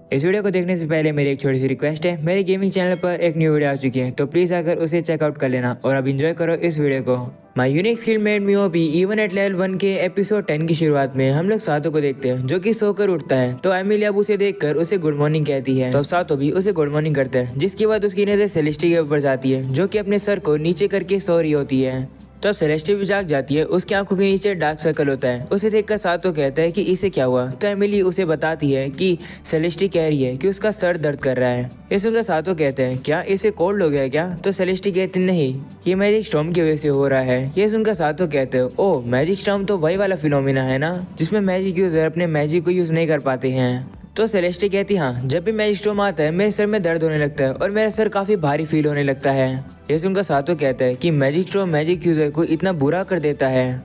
इस वीडियो को देखने से पहले मेरी एक छोटी सी रिक्वेस्ट है, मेरे गेमिंग चैनल पर एक न्यू वीडियो आ चुकी है, तो प्लीज़ आकर उसे चेकआउट कर लेना और अब एंजॉय करो इस वीडियो को। My unique skill made me OP even at level 1 के एपिसोड 10 की शुरुआत में हम लोग सातो को देखते हैं जो कि सोकर उठता है। तो एमिली अब उसे देखकर उसे गुड मॉर्निंग कहती है, तो सातो भी उसे गुड मॉर्निंग करता है, जिसके बाद उसकी नजर सेलेस्टी के ऊपर जाती है जो कि अपने सर को नीचे करके सो रही होती है। तो सेलेस्टी भी जाग जाती है, उसकी आंखों के नीचे डार्क सर्कल होता है। उसे देखकर सातो कहता है कि इसे क्या हुआ। तो एमिली उसे बताती है कि सेलेस्टी कह रही है कि उसका सर दर्द कर रहा है। ये सुनकर सातो कहते हैं क्या इसे कोल्ड हो गया क्या। तो सेलेस्टी कहती नहीं, ये मैजिक स्टॉर्म की वजह से हो रहा है। ये सुनकर सातो कहते हैं ओ मैजिक स्टॉर्म तो वही वाला फिनोमिना है ना जिसमें मैजिक यूजर अपने मैजिक को यूज नहीं कर पाते हैं। तो सेलेस्टी कहती हाँ, जब भी मैजिक स्टॉर्म आता है मेरे सर में दर्द होने लगता है और मेरा सर काफी भारी फील होने लगता है। ये सुनकर सातो कहता है कि मैजिक स्टॉर्म मैजिक यूजर को इतना बुरा कर देता है।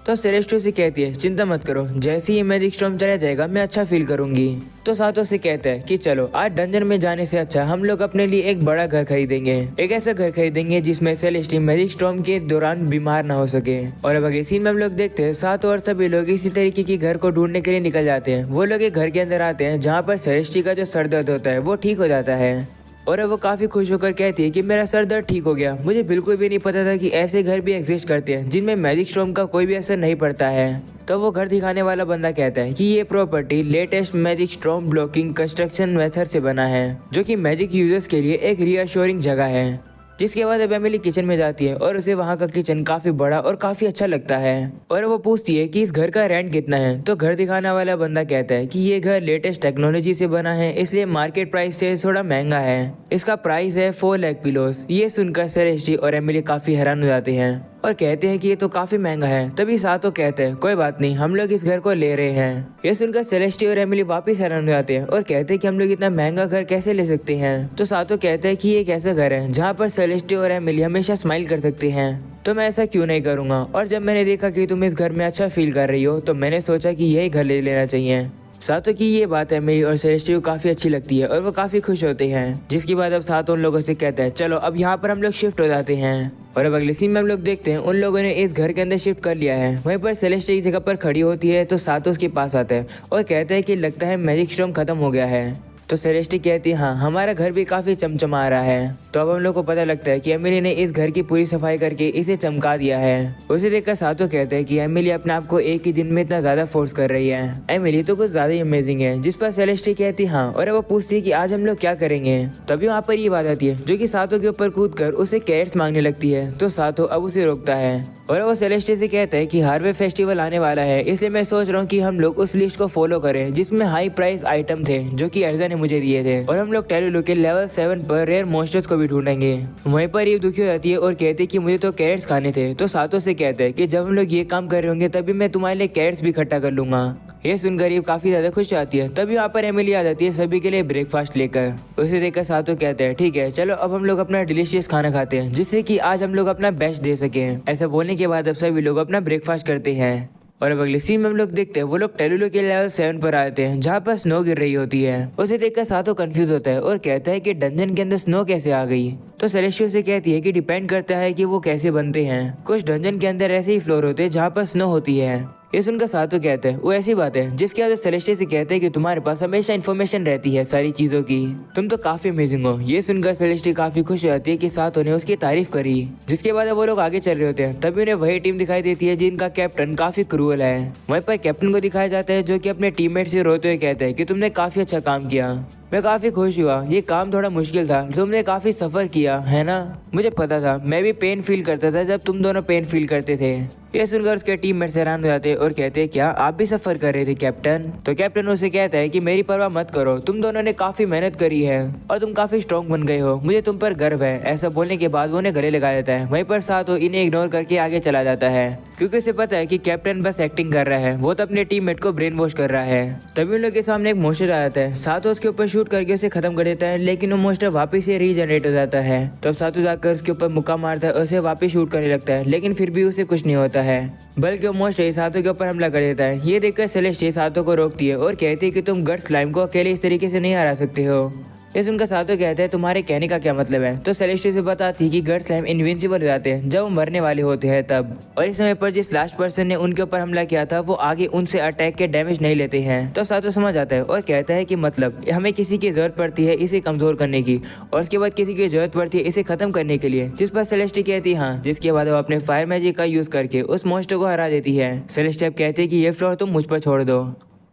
तो सेलेस्टी से कहती है चिंता मत करो, जैसे ही मैजिक स्टॉर्म चला जाएगा मैं अच्छा फील करूंगी। तो सातो से कहता है कि चलो आज डंजन में जाने से अच्छा हम लोग अपने लिए एक बड़ा घर खरीदेंगे, एक ऐसा घर खरीदेंगे जिसमें सेलेस्टी मैजिक स्टॉर्म के दौरान बीमार ना हो सके। और अब अगले सीन में हम लोग देखते हैं सातो और सभी लोग इसी तरीके की घर को ढूंढने के लिए निकल जाते हैं। वो लोग एक घर के अंदर आते हैं जहाँ पर सेलेस्टी का जो सर दर्द होता है वो ठीक हो जाता है और अब वो काफ़ी खुश होकर कहती है कि मेरा सर दर्द ठीक हो गया। मुझे बिल्कुल भी नहीं पता था कि ऐसे घर भी एग्जिस्ट करते हैं जिनमें मैजिक स्टॉर्म का कोई भी असर नहीं पड़ता है। तो वो घर दिखाने वाला बंदा कहता है कि ये property latest magic storm blocking construction method से बना है जो कि मैजिक यूजर्स के लिए एक रीअश्योरिंग जगह है। जिसके बाद अब एमिली किचन में जाती है और उसे वहाँ का किचन काफी बड़ा और काफी अच्छा लगता है और वो पूछती है कि इस घर का रेंट कितना है। तो घर दिखाने वाला बंदा कहता है कि ये घर लेटेस्ट टेक्नोलॉजी से बना है इसलिए मार्केट प्राइस से थोड़ा महंगा है। इसका प्राइस है 4 लाख पिलोस। ये सुनकर सेलेस्टी और एमिली काफी हैरान हो जाते हैं और कहते हैं कि ये तो काफी महंगा है। तभी सातो कहते हैं कोई बात नहीं, हम लोग इस घर को ले रहे हैं। ये सुनकर सेलेस्टी और एमिली वापस हैरान हो जाते हैं और कहते हैं कि हम लोग इतना महंगा घर कैसे ले सकते हैं। तो सातो कहते हैं कि ये एक ऐसा घर है जहाँ पर सेलेस्टी और एमिली हमेशा स्माइल कर सकते हैं, तो मैं ऐसा क्यों नहीं करूँगा। और जब मैंने देखा कि तुम इस घर में अच्छा फील कर रही हो तो मैंने सोचा कि यही घर ले लेना चाहिए। सातो की ये बात है मेरी और सेलेस्टी को काफी अच्छी लगती है और वो काफी खुश होते हैं। जिसके बाद अब सातो उन लोगों से कहता है चलो अब यहाँ पर हम लोग शिफ्ट हो जाते हैं। और अब अगले सीन में हम लोग देखते हैं उन लोगों ने इस घर के अंदर शिफ्ट कर लिया है। वहीं पर सेलेस्टी एक जगह पर खड़ी होती है तो सातो उसके पास आता है और कहता है कि लगता है मैजिक स्टॉर्म खत्म हो गया है। तो सेलेस्टी कहती है हाँ हमारा घर भी काफी चमचमा रहा है। तो अब हम लोग को पता लगता है कि एमिली ने इस घर की पूरी सफाई करके इसे चमका दिया है। उसे देखकर सातो कहते हैं कि एमिली अपने आप को एक ही दिन में इतना ज्यादा फोर्स कर रही है, एमिली तो कुछ ज्यादा ही अमेजिंग है। जिस पर सेलेस्टी कहती हाँ और वो पूछती है कि आज हम लोग क्या करेंगे। तभी वहाँ पर ये बात आती है जो कि सातो के ऊपर कूद कर उसे कैरेट्स मांगने लगती है। तो सातो अब उसे रोकता है और वो सेलेस्टी से कहता है कि हार्वे फेस्टिवल आने वाला है, इसलिए मैं सोच रहा हूँ कि हम लोग उस लिस्ट को फॉलो करें जिसमें हाई प्राइस आइटम थे जो कि एर्जा ने मुझे दिए थे और हम लोग टेलुलु के लेवल 7 पर रेयर मॉन्स्टर्स को भी ढूंढेंगे। वहीं पर ये दुखी हो जाती है और कहती है कि मुझे तो कैरेट्स खाने थे। तो सातो से कहता है कि जब हम लोग ये काम कर रहे होंगे तभी मैं तुम्हारे लिए कैरेट्स भी इकट्ठा कर लूंगा। ये सुनकर ये काफी ज्यादा खुश आती है। तभी वहाँ पर एमिली आ जाती है सभी के लिए ब्रेकफास्ट लेकर। उसे देखकर सातो कहते हैं ठीक है चलो अब हम लोग अपना डिलीशियस खाना खाते हैं जिससे कि आज हम लोग अपना बेस्ट दे सके। ऐसा बोलने के बाद अब सभी लोग अपना ब्रेकफास्ट करते हैं। और अब अगले सीन में हम लोग देखते हैं वो लोग टेलुलु के लेवल 7 पर आते हैं जहाँ पर स्नो गिर रही होती है। उसे देखकर सातो कंफ्यूज होता है और कहता है कि डंजन के अंदर स्नो कैसे आ गई। तो सेलेस्टी से कहती है कि डिपेंड करता है कि वो कैसे बनते हैं, कुछ डंजन के अंदर ऐसे ही फ्लोर होते हैं जहाँ पर स्नो होती है। ये सुनकर सातो कहते हैं वो ऐसी बात है। जिसके बाद सेलेस्टी से कहते हैं कि तुम्हारे पास हमेशा इन्फॉर्मेशन रहती है सारी चीजों की, तुम तो काफी अमेजिंग हो। ये सुनकर सेलेस्टी काफी खुश हो जाती है कि सातो ने उसकी तारीफ करी। जिसके बाद वो लोग आगे चल रहे होते हैं तभी उन्हें वही टीम दिखाई देती है जिनका कैप्टन काफी क्रूअल है। वहीं पर कैप्टन को दिखाया जाता है जो कि अपने टीममेट से रोते हुए कहता है कि तुमने काफी अच्छा काम किया, मैं काफी खुश हुआ। ये काम थोड़ा मुश्किल था, तुमने काफी सफर किया है ना। मुझे पता था, मैं भी पेन फील करता था जब तुम दोनों पेन फील करते थे। ये सुनकर उसके टीममेट्स हैरान हो जाते और कहते हैं क्या आप भी सफर कर रहे थे कैप्टन। तो कैप्टन उसे कहता है कि मेरी परवाह मत करो, तुम दोनों ने काफी मेहनत करी है और तुम काफी स्ट्रॉन्ग बन गए हो, मुझे तुम पर गर्व है। ऐसा बोलने के बाद वो उन्हें गले लगा देता है। वहीं पर सातो इन्हें इग्नोर करके आगे चला जाता है क्योंकि उसे पता है कि कैप्टन बस एक्टिंग कर रहा है, वो तो अपने टीममेट को ब्रेन वॉश कर रहा है। तभी उन लोग के सामने एक मॉन्स्टर आ जाता है। सातो उसके ऊपर शूट करके उसे खत्म कर देता है लेकिन वो मॉन्स्टर वापस से रीजनरेट हो जाता है। तो अब सातो जाकर उसके ऊपर मुक्का मारता है और उसे वापस शूट करने लगता है लेकिन फिर भी उसे कुछ नहीं होता है, बल्कि वो मॉन्स्टर सातो के ऊपर हमला कर देता है। ये देखकर सेलेस्टी सातो को रोकती है और कहती है कि तुम गट स्लाइम को अकेले इस तरीके से नहीं हरा सकते हो। ये सुनकर सातो कहता है तुम्हारे कहने का क्या मतलब है। तो सेलेस्टी से बताती है कि गड स्लैम इनविंसिबल हो जाते हैं जब वो मरने वाले होते हैं तब, और इस समय पर जिस लास्ट पर्सन ने उनके ऊपर हमला किया था वो आगे उनसे अटैक के डैमेज नहीं लेते हैं। तो सातो समझ आता है और कहता है कि मतलब हमें किसी की जरूरत पड़ती है इसे कमजोर करने की, और उसके बाद किसी की जरूरत पड़ती है इसे खत्म करने के लिए। जिस पर सेलेस्टी कहती है हाँ, जिसके बाद वो अपने फायर मैजिक का यूज करके उस मॉन्स्टर को हरा देती है। सेलेस्टी अब कहते हैं कि ये फ्लोर तुम मुझ पर छोड़ दो।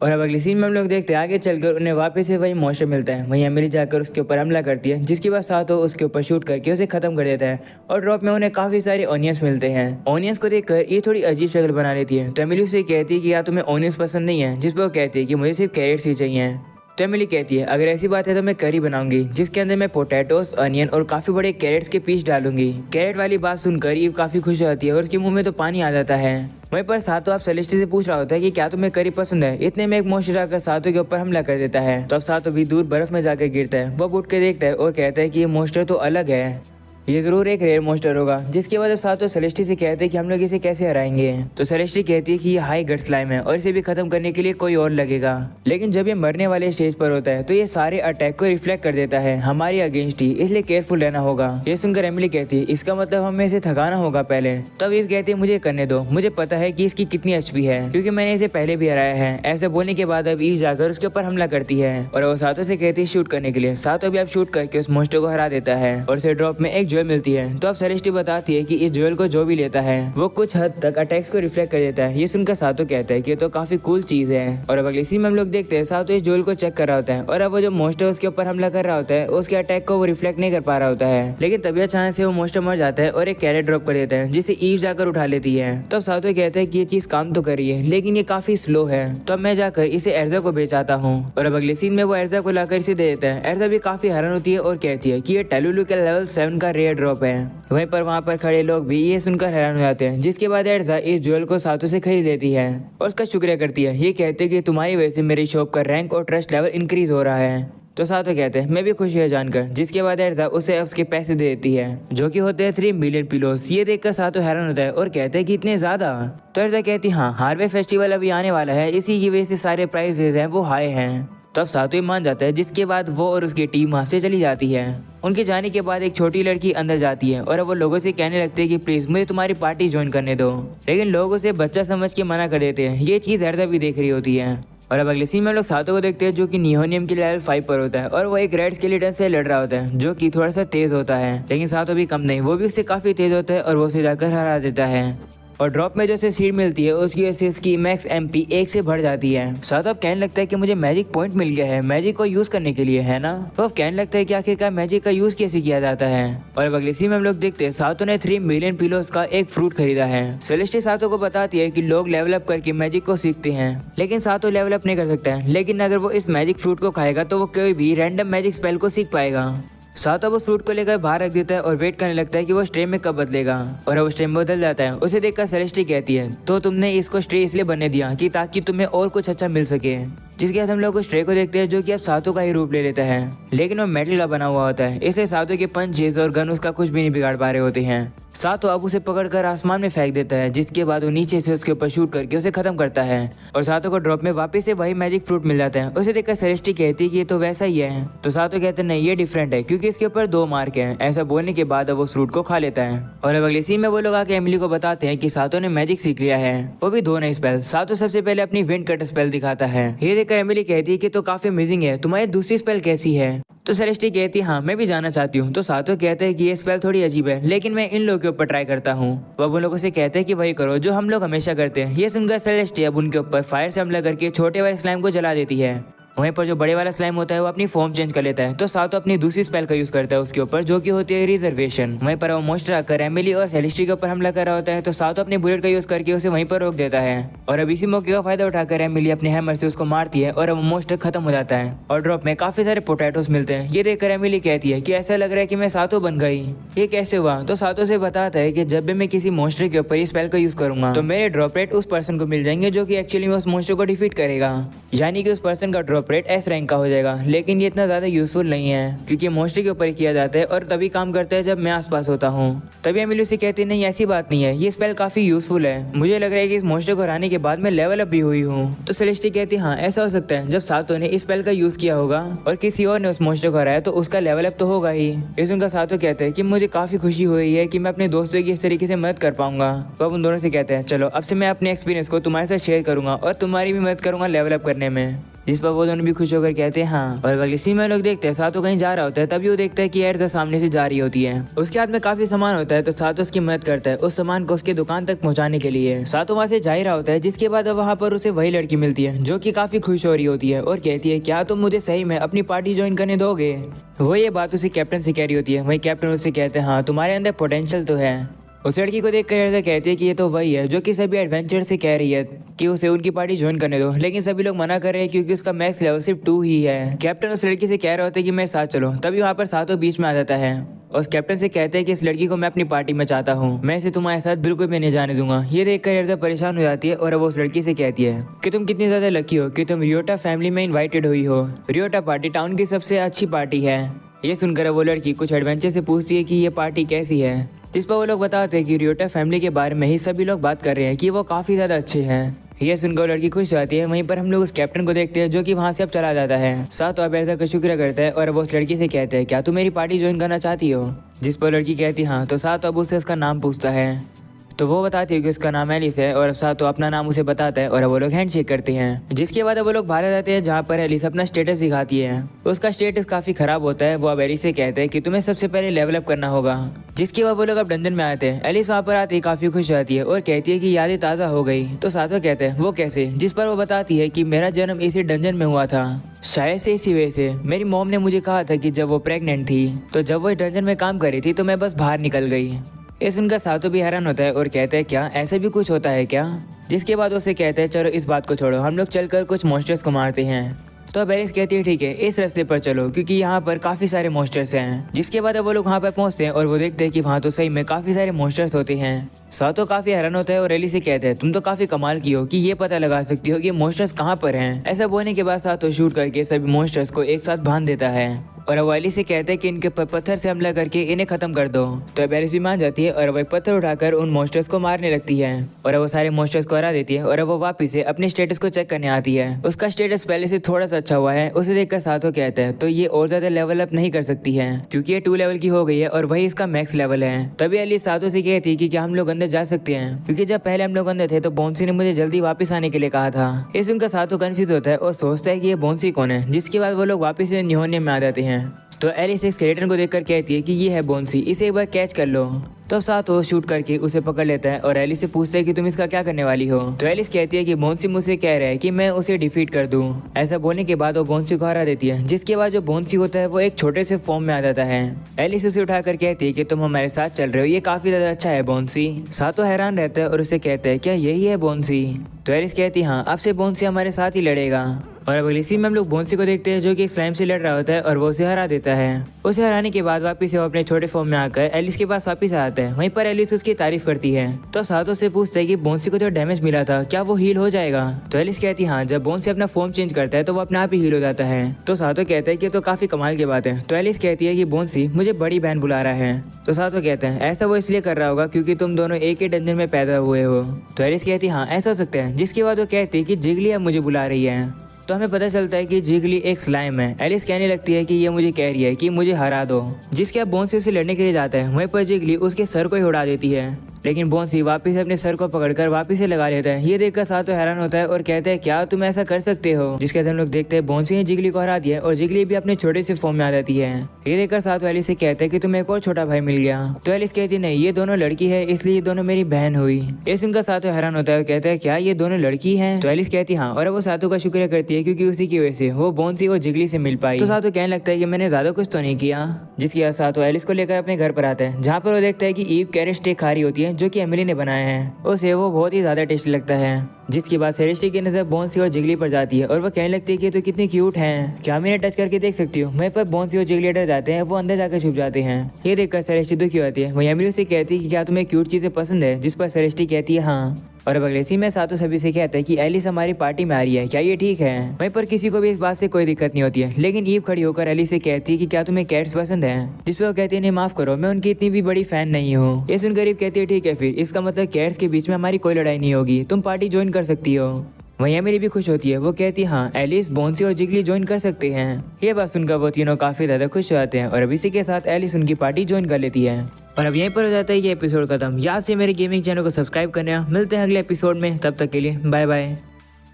और अब अगली सीन में हम लोग देखते हैं आगे चलकर उन्हें वापस से वही मॉन्स्टर मिलता है। वहीं एमिली जाकर उसके ऊपर हमला करती है, जिसके बाद सातो उसके ऊपर शूट करके उसे खत्म कर देता है। और ड्रॉप में उन्हें काफी सारे ऑनियंस मिलते हैं। ऑनियंस को देखकर ये थोड़ी अजीब शक्ल बना लेती है। तो एमिली उसे कहती है कि या तुम्हें ऑनियंस पसंद नहीं है, जिस पर वो कहती है कि मुझे सिर्फ कैरेट्स ही चाहिए। तो एमिली कहती है अगर ऐसी बात है तो मैं करी बनाऊंगी जिसके अंदर मैं पोटैटोस, अनियन और काफी बड़े कैरेट्स के पीस डालूंगी। कैरेट वाली बात सुनकर ईव काफी खुश हो जाती है और उसके मुंह में तो पानी आ जाता है। वहीं पर सातो अब सेलेस्टी से पूछ रहा होता है कि क्या तुम्हें करी पसंद है। इतने में एक मॉन्स्टर आकर सातो के ऊपर हमला कर देता है। तो अब सातो भी दूर बर्फ में जाकर गिरता है। वो उठ के देखता है और कहता है कि ये मॉन्स्टर तो अलग है, ये जरूर एक रेयर मॉन्स्टर होगा। जिसके बाद सातो सेलेस्टी से कहते हैं कि हम लोग इसे कैसे हराएंगे। तो सेलेस्टी कहती है कि ये हाई गट स्लाइम है और इसे भी खत्म करने के लिए कोई और लगेगा। लेकिन जब ये मरने वाले स्टेज पर होता है तो ये सारे अटैक को रिफ्लेक्ट कर देता है हमारे अगेंस्ट ही, इसलिए केयरफुल रहना होगा। ये सुनकर एमिली कहती है इसका मतलब हमें इसे थकाना होगा पहले। तब ईव कहती है मुझे करने दो, मुझे पता है कि इसकी कितनी एचपी है क्योंकि मैंने इसे पहले भी हराया है। ऐसे बोलने के बाद अब ईव जाकर उसके ऊपर हमला करती है और वो सातो से कहती है शूट करने के लिए। सातो भी अब शूट करके उस मॉन्स्टर को हरा देता है और उसे ड्रॉप में एक ज्वेल मिलती है। तो अब सेलेस्टी बताती है कि इस ज्वेल को जो भी लेता है वो कुछ हद तक अटैक्स को रिफ्लेक्ट कर देता है। ये सुनकर सातो कहता है कि ये तो काफी कूल चीज है। और अब अगली सीन में हम लोग देखते हैं सातो इस ज्वेल को चेक कर रहा होता है और अब वो जो मॉन्स्टर उसके ऊपर हमला कर रहा होता है उसके अटैक को वो रिफ्लेक्ट नहीं कर पा रहा होता है। लेकिन तभी अचानक से वो मॉन्स्टर मर जाता है और एक कैरेट ड्रॉप कर देता है जिसे ईव जाकर उठा लेती है। तब सातो कहता है कि ये चीज काम तो कर रही है लेकिन ये काफी स्लो है, तो अब मैं जाकर इसे एर्जा को बेच आता हूँ। और अब अगली सीन में वो एर्जा को लाकर इसे दे देता है। एर्जा भी काफी हैरान होती है और कहती है कि ये टेलुलु के लेवल 7 का रेयर ड्रॉप है। वहीं पर वहाँ पर खड़े लोग भी ये सुनकर हैरान हो जाते हैं। जिसके बाद एर्जा इस ज्वेल को सातो से खरीद लेती है और उसका शुक्रिया करती है। ये कहते हैं कि तुम्हारी वजह से मेरी शॉप का रैंक और ट्रस्ट लेवल इंक्रीज हो रहा है। तो सातो कहते हैं मैं भी खुश है जानकर। जिसके बाद एर्जा उसे उसके पैसे दे देती है जो कि होते हैं 3 मिलियन पिलोस। ये देखकर सातो हैरान होता है और कहते हैं कि इतने ज्यादा। तो एर्जा कहती है हाँ, हार्वेस्ट फेस्टिवल अभी आने वाला है, इसी की वजह से सारे प्राइसेस हैं वो हाई हैं। तब सातो ही मान जाता है। जिसके बाद वो और उसकी टीम वहाँ से चली जाती है। उनके जाने के बाद एक छोटी लड़की अंदर जाती है और वो लोगों से कहने लगती है कि प्लीज मुझे तुम्हारी पार्टी ज्वाइन करने दो, लेकिन लोग उसे बच्चा समझ के मना कर देते हैं। ये चीज एर्जा भी देख रही होती है। और अब अगले सीन में लोग सातो को देखते हैं जो कि नियोनियम के लेवल 5 पर होता है और वो एक रेड स्केलेटन से लड़ रहा होता है जो कि थोड़ा सा तेज होता है। लेकिन सातो भी कम नहीं, वो भी उससे काफी तेज होता है और वो उसे जाकर हरा देता है। और ड्रॉप में जो से सीड मिलती है उसकी वजह से उसकी मैक्स एमपी 1 से बढ़ जाती है। सातो अब कहने लगता है कि मुझे मैजिक पॉइंट मिल गया है मैजिक को यूज करने के लिए, है ना। तो अब कहने लगता है कि आखिरकार मैजिक का यूज कैसे किया जाता है। और अब अगले सीन में हम लोग देखते हैं सातो ने 3 मिलियन पिलोस का एक फ्रूट खरीदा है। सेलेस्टी सातो को बताती है कि लोग लेवल अप करके मैजिक को सीखते हैं, लेकिन सातो लेवल अप नहीं कर सकता है। लेकिन अगर वो इस मैजिक फ्रूट को खाएगा तो वो कोई भी रैंडम मैजिक स्पेल को सीख पाएगा। सातो उस फ्रूट को लेकर बाहर रख देता है और वेट करने लगता है कि वो स्ट्रे में कब बदलेगा। और वो स्ट्रे में बदल जाता है। उसे देखकर सेलेस्टी कहती है तो तुमने इसको स्ट्रे इसलिए बनने दिया कि ताकि तुम्हें और कुछ अच्छा मिल सके। जिसके बाद हम लोग उस स्ट्रे को देखते हैं जो कि अब सातो का ही रूप ले लेता है, लेकिन वो मेटल का बना हुआ होता है। इसलिए सातो के पंचेस और गन उसका कुछ भी नहीं बिगाड़ पा रहे होते हैं। सातो अब उसे पकड़कर आसमान में फेंक देता है, जिसके बाद वो नीचे से उसके ऊपर शूट करके उसे खत्म करता है और सातो को ड्रॉप में वापस से वही मैजिक फ्रूट मिल जाता है। उसे देखकर सेलेस्टी कहती है कि ये तो वैसा ही है। तो सातो कहते हैं नहीं, ये डिफरेंट है क्योंकि इसके ऊपर 2 मार्क हैं। ऐसा बोलने के बाद अब वो फ्रूट को खा लेता है। और अब अगले सीन में वो लोग आके एमिली को बताते हैं कि सातो ने मैजिक सीख लिया है, वो भी 2 नए स्पेल। सातो सबसे पहले अपनी विंड कट स्पेल दिखाता है। ये देखकर एमिली कहती है कि तो काफी अमेजिंग है, तुम्हारी दूसरी स्पेल कैसी है। तो सेलेस्टी कहती है हाँ मैं भी जानना चाहती हूँ। तो सातो कहते हैं कि ये स्पेल थोड़ी अजीब है, लेकिन मैं इन लोगों के ऊपर ट्राई करता हूँ। वो उन लोगों से कहते हैं कि वही करो जो हम लोग हमेशा करते हैं। ये सुनकर सेलेस्टी अब उनके ऊपर फायर से हमला करके छोटे वाले स्लाइम को जला देती है। वहीं पर जो बड़े वाला स्लाइम होता है वो अपनी फॉर्म चेंज कर लेता है। तो सातो अपनी दूसरी स्पेल का यूज करता है उसके ऊपर जो कि होती है रिजर्वेशन। वहीं पर वो मॉन्स्टर आकर एमिली और सेलेस्टी के ऊपर हमला कर रहा होता है। तो सातो अपने बुलेट का यूज करके उसे वहीं पर रोक देता है और अब इसी मौके का फायदा उठाकर एमिली अपने हैमर से उसको मारती है और वो मॉन्स्टर खत्म हो जाता है। और ड्रॉप में काफी सारे पोटैटोस मिलते हैं। ये देखकर एमिली कहती है कि ऐसा लग रहा है कि मैं सातो बन गई, ये कैसे हुआ। तो सातो से बताता है कि जब भी मैं किसी मॉन्स्टर के ऊपर इस स्पेल का यूज करूंगा तो मेरे ड्रॉप रेट उस पर्सन को मिल जाएंगे जो कि एक्चुअली में उस मॉन्स्टर को डिफीट करेगा, यानी कि उस पर्सन का ड्रॉप अपग्रेड एस रैंक का हो जाएगा, लेकिन ये इतना ज़्यादा यूजफुल नहीं है क्योंकि मोस्टली के ऊपर ही किया जाता है और तभी काम करता है जब मैं आसपास होता हूँ। तभी एमिली से कहती नहीं ऐसी बात नहीं है, ये स्पेल काफ़ी यूजफुल है, मुझे लग रहा है कि इस मोस्टली को हराने के बाद मैं लेवल अप भी हुई हूँ। तो सेलेस्टी कहती हाँ ऐसा हो सकता है, जब सातो ने इस स्पेल का यूज़ किया होगा और किसी और ने उस मोस्टली को हराया तो उसका लेवल अप तो होगा ही। इस उनका सातो कहते हैं कि मुझे काफ़ी खुशी हुई है कि मैं अपने दोस्तों की इस तरीके से मदद कर पाऊंगा। तो अब उन दोनों से कहते हैं चलो अब से मैं अपने एक्सपीरियंस को तुम्हारे साथ शेयर करूंगा और तुम्हारी भी मदद करूंगा लेवल अप करने में। जिस पर वो दोनों भी खुश होकर कहते हैं हाँ। और अगले सीन में लोग देखते हैं सातो कहीं जा रहा होता है, तभी वो देखता है कि एयर सामने से जा रही होती है, उसके हाथ में काफी सामान होता है तो सातो उसकी मदद करता है उस सामान को उसके दुकान तक पहुंचाने के लिए। सातो वहाँ से जा ही रहा होता है, जिसके बाद वहाँ पर उसे वही लड़की मिलती है जो कि काफी खुश हो रही होती है और कहती है क्या तुम मुझे सही में अपनी पार्टी ज्वाइन करने दोगे। वो ये बात उसे कैप्टन से कह रही होती है, वही कैप्टन उससे कहते हैं हाँ तुम्हारे अंदर पोटेंशियल तो है। उस लड़की को देखकर ऐसा कहती है कि ये तो वही है जो कि सभी एडवेंचर से कह रही है कि उसे उनकी पार्टी ज्वाइन करने दो, लेकिन सभी लोग मना कर रहे हैं क्योंकि उसका मैक्स लेवल सिर्फ 2 ही है। कैप्टन उस लड़की से कह रहा होता है कि मेरे साथ चलो, तभी वहाँ पर सातो बीच में आ जाता है और उस कैप्टन से कहते हैं कि इस लड़की को मैं अपनी पार्टी में चाहता हूँ, मैं इसे तुम्हारे साथ बिल्कुल भी नहीं जाने दूंगा। ये देखकर एर्जा परेशान हो जाती है और वो उस लड़की से कहती है कि तुम कितनी ज्यादा लकी हो कि तुम रियोटा फैमिली में इन्वाइटेड हुई हो। रियोटा पार्टी टाउन की सबसे अच्छी पार्टी है। ये सुनकर वो लड़की कुछ एडवेंचर से पूछती है कि ये पार्टी कैसी है, जिस पर वो लोग बताते हैं कि रियोटा फैमिली के बारे में ही सभी लोग बात कर रहे हैं कि वो काफ़ी ज़्यादा अच्छे हैं। ये सुनकर वो लड़की खुश हो जाती है। वहीं पर हम लोग उस कैप्टन को देखते हैं जो कि वहाँ से अब चला जाता है। सातो अब ऐसा का शुक्र करता है और वो उस लड़की से कहते हैं क्या तुम मेरी पार्टी ज्वाइन करना चाहती हो, जिस पर लड़की कहती हाँ। तो सातो अब उससे उसका नाम पूछता है तो वो बताती है कि उसका नाम एलिस है और अब सातो अपना नाम उसे बताता है और अब वो लोग हैंडशेक करते हैं। जिसके बाद वो लोग बाहर आ जाते हैं जहाँ पर एलिस अपना स्टेटस दिखाती है। उसका स्टेटस काफी खराब होता है। वो अब एलिस से कहते हैं कि तुम्हें सबसे पहले लेवल अप करना होगा। जिसके बाद वो लोग अब डंजन में आते हैं। एलिस वहाँ पर आते ही काफी खुश रहती है और कहती है कि यादें ताज़ा हो गई। तो सातो कहते हैं वो कैसे, जिस पर वो बताती है कि मेरा जन्म इसी डंजन में हुआ था, शायद से इसी वजह से मेरी मॉम ने मुझे कहा था कि जब वो प्रेग्नेंट थी तो जब वो इस डंजन में काम कर रही थी तो मैं बस बाहर निकल गई। ये सुनकर सातो भी हैरान होता है और कहता है क्या ऐसा भी कुछ होता है क्या। जिसके बाद उसे कहते हैं चलो इस बात को छोड़ो, हम लोग चलकर कुछ मॉन्स्टर्स को मारते हैं। तो अब एलिस कहती है ठीक है इस रास्ते पर चलो क्योंकि यहाँ पर काफी सारे मॉन्स्टर्स हैं। जिसके बाद वो लोग वहाँ पर पहुँचते हैं और वो देखते हैं कि वहाँ तो सही में काफी सारे मॉन्स्टर्स होते हैं। सातो काफी हैरान होता है और एलिस से कहते हैं तुम तो काफी कमाल की हो कि ये पता लगा सकती हो कि मॉन्स्टर्स कहाँ पर हैं। ऐसा बोलने के बाद सातो शूट करके सभी मॉन्स्टर्स को एक साथ बांध देता है और अब एलिस से कहते हैं कि इनके पत्थर से हमला करके इन्हें खत्म कर दो। तो अब एलिस भी मान जाती है और वह पत्थर उठाकर उन मॉन्स्टर्स को मारने लगती है और वो सारे मॉन्स्टर्स को हरा देती है और अब वो वापस से अपने स्टेटस को चेक करने आती है। उसका स्टेटस पहले से थोड़ा सा अच्छा हुआ है। उसे देखकर सातो कहता है तो ये और ज्यादा लेवल अप नहीं कर सकती है क्योंकि ये 2 लेवल की हो गई है और वही इसका मैक्स लेवल है। तभी एलिस सातो से कहती है कि क्या हम लोग अंदर जा सकते हैं, क्योंकि जब पहले हम लोग अंदर थे तो बोन्सी ने मुझे जल्दी वापस आने के लिए कहा था। इस उनका सातो कंफ्यूज होता है और सोचता है कि ये बोन्सी कौन है। जिसके बाद वो लोग वापस से निहोनियम में आ जाते हैं। तो एलिस एक स्केलेटन को देखकर कहती है कि ये है बोन्सी, इसे एक बार कैच कर लो। तो सातो शूट करके उसे पकड़ लेता है और एलिस से पूछता है कि तुम इसका क्या करने वाली हो। तो एलिस कहती है कि बोन्सी मुझसे कह रहा है कि मैं उसे डिफीट कर दूं। ऐसा बोलने के बाद वो बोन्सी को हरा देती है। जिसके बाद जो बोन्सी होता है वो एक छोटे से फॉर्म में आ जाता है। एलिस उसे उठाकर कहती है कि तुम हमारे साथ चल रहे हो, ये काफी ज्यादा अच्छा है बोन्सी। सातो हैरान रहता है और उसे कहता है क्या यही है बोन्सी। तो एलिस कहती है हाँ अब से बोन्सी हमारे साथ ही लड़ेगा। और अब अगली सीन में हम लोग बोन्सी को देखते हैं जो कि स्लाइम से लड़ रहा होता है और वो उसे हरा देता है। उसे हराने के बाद वापस वो अपने छोटे फॉर्म में आकर एलिस के पास वापस आता है। वहीं पर एलिस उसकी तारीफ करती है। तो सातो से पूछता है कि बोन्सी को जो डैमेज मिला था क्या वो हील हो जाएगा। तो एलिस कहती है हाँ, जब बोन्सी अपना फॉर्म चेंज करता है तो वो अपने आप ही हील हो जाता है। तो सातो कहता है कि तो काफी कमाल की बात है। तो एलिस कहती है कि बोन्सी मुझे बड़ी बहन बुला रहा है। तो सातो कहते हैं ऐसा वो इसलिए कर रहा होगा क्योंकि तुम दोनों एक ही डंजन में पैदा हुए हो। तो एलिस कहती है हाँ ऐसा हो सकता है। जिसके बाद वो कहती है कि जिगली अब मुझे बुला रही है। तो हमें पता चलता है कि जिगली एक स्लाइम है। एलिस कहने लगती है कि ये मुझे कह रही है कि मुझे हरा दो। जिसके बाद बोन्सी उसे लड़ने के लिए जाता है। वहीं पर जिगली उसके सर को ही उड़ा देती है, लेकिन बोन्सी वापस अपने सर को पकड़कर वापस से लगा लेता है। ये देखकर सातो हैरान होता है और कहता है क्या तुम ऐसा कर सकते हो। जिसके बाद हम लोग देखते हैं बोन्सी ने जिगली को हरा दिया और जिगली भी अपने छोटे से फॉर्म में आ जाती है। ये देखकर सातो एलिस से कहता है कि तुम्हें एक और छोटा भाई मिल गया। तो एलिस कहती नहीं ये दोनों लड़की है इसलिए ये दोनों मेरी बहन हुई। ये सुनकर सातो हैरान होता है और कहता है क्या ये दोनों लड़की है। तो एलिस कहती हाँ और वो सातो का शुक्रिया करती है क्योंकि उसी की वजह से वो बोन्सी और जिगली से मिल पाई। तो सातो कहने लगता है कि मैंने ज्यादा कुछ तो नहीं किया। जिसके बाद सातो एलिस को लेकर अपने घर पर आता है जहाँ पर वो देखता है कि ईव कैरेट स्टेक खा रही होती है जो कि एमिली ने बनाया है। उसे वो बहुत ही ज्यादा टेस्टी लगता है। जिसके बाद सेलेस्टी की नजर बोन्सी और जिगली पर जाती है और वो कहने लगती है कि तो कितनी क्यूट है, क्या मैं टच करके देख सकती हूँ। मैं पर बोन्सी और जिगली डर जाते हैं, वो अंदर जाकर छुप जाते हैं। ये देखकर सेलेस्टी दुखी होती है। वही एमिली से कहती है कि क्या तुम्हें क्यूट चीजें पसंद है। जिस पर सेलेस्टी कहती है हाँ। और अब अगले सीन में सातों सभी से कहता है कि एलिस हमारी पार्टी में आ रही है, क्या ये ठीक है। वहीं पर किसी को भी इस बात से कोई दिक्कत नहीं होती है, लेकिन ईव खड़ी होकर एलिस से कहती है कि क्या तुम्हें कैट्स पसंद है, जिसपे वो कहती है नहीं माफ करो, मैं उनकी इतनी भी बड़ी फैन नहीं हूँ। ये सुनकर ईव कहती है ठीक है फिर, इसका मतलब कैट्स के बीच में हमारी कोई लड़ाई नहीं होगी, तुम पार्टी ज्वाइन कर सकती हो। वहीं एमिली भी खुश होती है, वो कहती है हाँ एलिस, बोन्सी और जिगली ज्वाइन कर सकते हैं। ये बात सुनकर वो तीनों काफी ज्यादा खुश हो जाते हैं और अब इसी के साथ एलिस उनकी पार्टी ज्वाइन कर लेती है। और अब यहीं पर हो जाता है ये एपिसोड खत्म। याद से मेरे गेमिंग चैनल को सब्सक्राइब करना। मिलते हैं अगले एपिसोड में, तब तक के लिए बाय बाय।